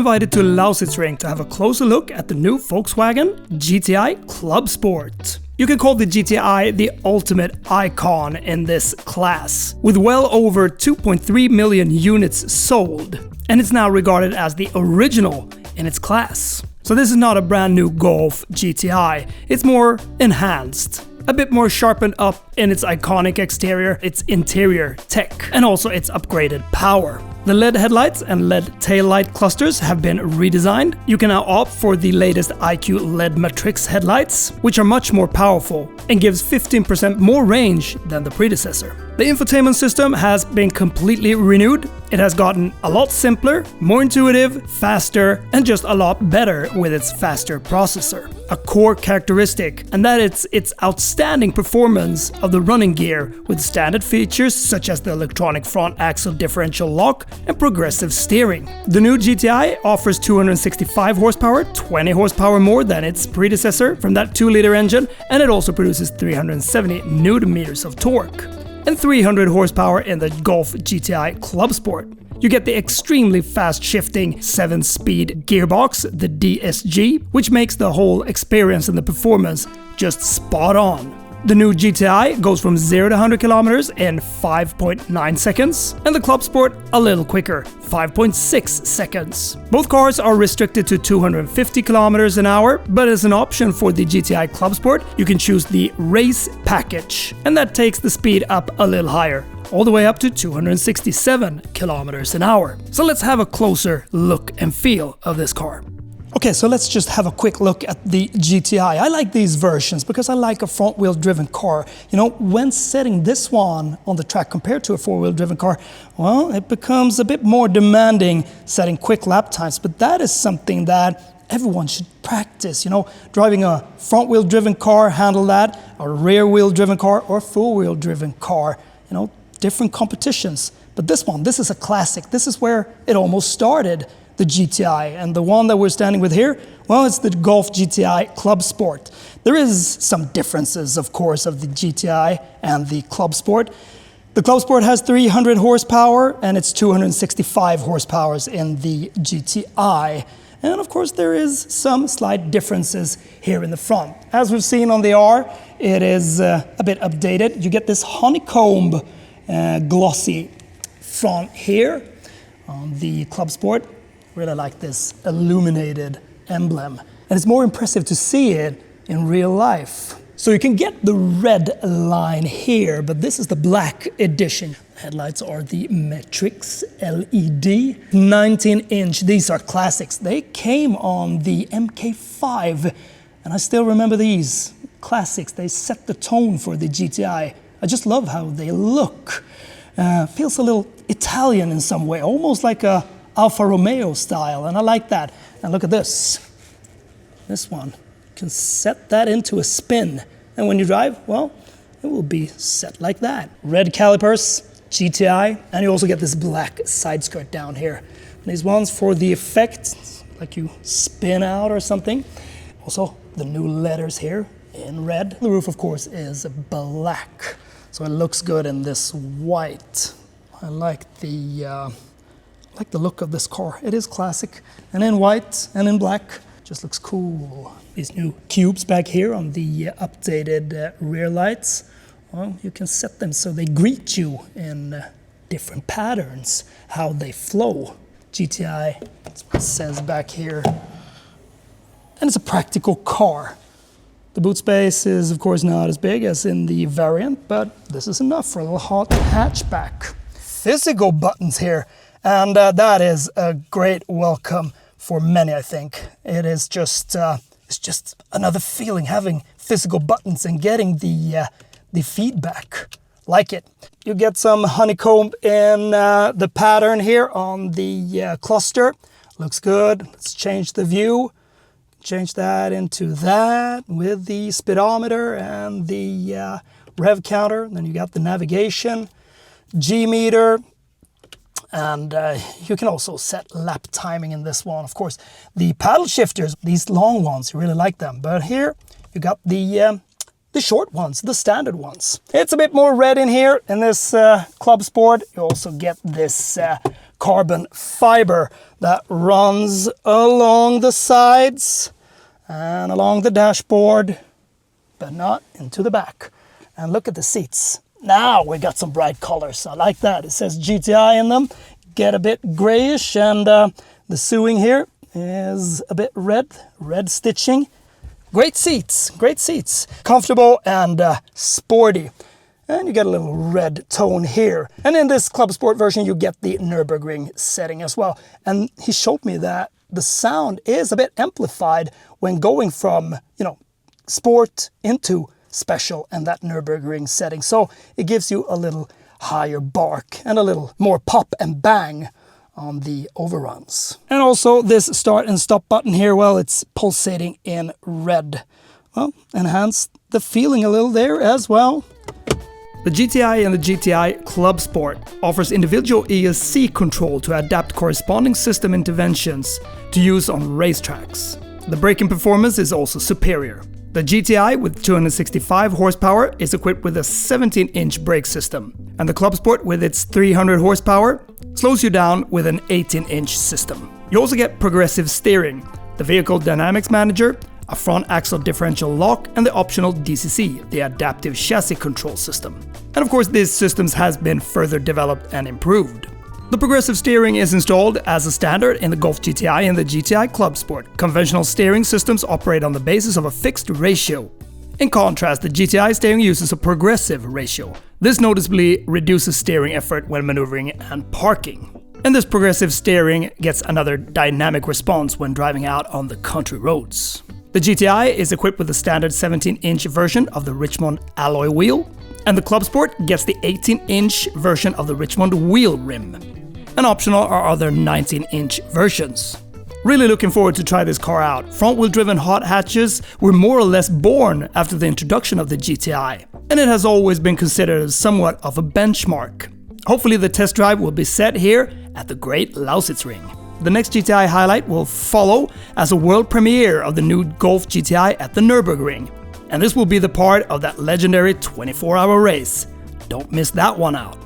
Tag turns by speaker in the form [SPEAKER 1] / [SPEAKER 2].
[SPEAKER 1] invited to Lausitzring to have a closer look at the new Volkswagen GTI Clubsport. You can call the GTI the ultimate icon in this class, with well over 2.3 million units sold, and it's now regarded as the original in its class. So this is not a brand new Golf GTI, it's more enhanced, a bit more sharpened up in its iconic exterior, its interior tech, and also its upgraded power. The LED headlights and LED taillight clusters have been redesigned. You can now opt for the latest IQ LED Matrix headlights, which are much more powerful and gives 15% more range than the predecessor. The infotainment system has been completely renewed. It has gotten a lot simpler, more intuitive, faster, and just a lot better with its faster processor. A core characteristic, and that it's outstanding performance of the running gear with standard features such as the electronic front axle differential lock and progressive steering. The new GTI offers 265 horsepower, 20 horsepower more than its predecessor from that 2-liter engine, and it also produces 370 Nm of torque and 300 horsepower in the Golf GTI Clubsport. You get the extremely fast shifting 7-speed gearbox, the DSG, which makes the whole experience and the performance just spot on. The new GTI goes from 0 to 100 kilometers in 5.9 seconds, and the Clubsport a little quicker, 5.6 seconds. Both cars are restricted to 250 kilometers an hour, but as an option for the GTI Clubsport, you can choose the Race Package, and that takes the speed up a little higher, all the way up to 267 kilometers an hour. So let's have a closer look and feel of this car. Okay, so let's just have a quick look at the GTI. I like these versions because I like a front-wheel driven car. You know, when setting this one on the track compared to a four-wheel driven car, well, it becomes a bit more demanding setting quick lap times, but that is something that everyone should practice. You know, driving a front-wheel driven car, handle that, a rear-wheel driven car, or four-wheel driven car. You know, different competitions. But this one, this is a classic. This is where it almost started, the GTI, and the one that we're standing with here, well, it's the Golf GTI Clubsport. There is some differences, of course, of the GTI and the Clubsport. The Clubsport has 300 horsepower and it's 265 horsepower in the GTI. And of course, there is some slight differences here in the front. As we've seen on the R, it is a bit updated. You get this honeycomb glossy front here on the Clubsport. Really like this illuminated emblem, and it's more impressive to see it in real life. So you can get the red line here, but this is the black edition. Headlights are the Matrix LED 19-inch. These are classics. They came on the MK5, and I still remember these classics. They set the tone for the GTI. I just love how they look. Feels a little Italian in some way, almost like a Alfa Romeo style, and I like that. And look at this. This one, you can set that into a spin, and when you drive, well, it will be set like that. Red calipers, GTI, and you also get this black side skirt down here. And these ones for the effect, like you spin out or something. Also, the new letters here in red. The roof, of course, is black, so it looks good in this white. I like the look of this car. It is classic, and in white and in black, just looks cool. These new cubes back here on the updated rear lights, well, you can set them so they greet you in different patterns, how they flow. GTI, that's what it says back here. And it's a practical car. The boot space is, of course, not as big as in the variant, but this is enough for a little hot hatchback. Physical buttons here. And that is a great welcome for many, I think. It is just, it's just another feeling, having physical buttons and getting the feedback. Like it. You get some honeycomb in the pattern here on the cluster. Looks good. Let's change the view. Change that into that with the speedometer and the rev counter. Then you got the navigation, G meter. And you can also set lap timing in this one. Of course, the paddle shifters, these long ones, you really like them. But here, you got the short ones, the standard ones. It's a bit more red in here in this Clubsport. You also get this carbon fiber that runs along the sides and along the dashboard, but not into the back. And look at the seats. Now we got some bright colors. I like that. It says GTI in them. Get a bit grayish, and the sewing here is a bit red stitching. Great seats, comfortable and sporty. And you get a little red tone here. And in this Clubsport version, you get the Nürburgring setting as well. And he showed me that the sound is a bit amplified when going from, sport into special and that Nürburgring setting. So it gives you a little higher bark and a little more pop and bang on the overruns. And also this start and stop button here, well, it's pulsating in red. Well, enhance the feeling a little there as well. The GTI and the GTI Clubsport offers individual ESC control to adapt corresponding system interventions to use on racetracks. The braking performance is also superior. The GTI with 265 horsepower is equipped with a 17-inch brake system, and the Clubsport with its 300 horsepower slows you down with an 18-inch system. You also get progressive steering, the vehicle dynamics manager, a front axle differential lock, and the optional DCC, the adaptive chassis control system. And of course, these systems has been further developed and improved. The progressive steering is installed as a standard in the Golf GTI and the GTI Clubsport. Conventional steering systems operate on the basis of a fixed ratio. In contrast, the GTI steering uses a progressive ratio. This noticeably reduces steering effort when maneuvering and parking. And this progressive steering gets another dynamic response when driving out on the country roads. The GTI is equipped with the standard 17-inch version of the Richmond alloy wheel, and the Clubsport gets the 18-inch version of the Richmond wheel rim. And optional are other 19-inch versions. Really looking forward to try this car out. Front-wheel driven hot hatches were more or less born after the introduction of the GTI, and it has always been considered as somewhat of a benchmark. Hopefully the test drive will be set here at the great Lausitzring. The next GTI highlight will follow as a world premiere of the new Golf GTI at the Nürburgring. And this will be the part of that legendary 24-hour race. Don't miss that one out.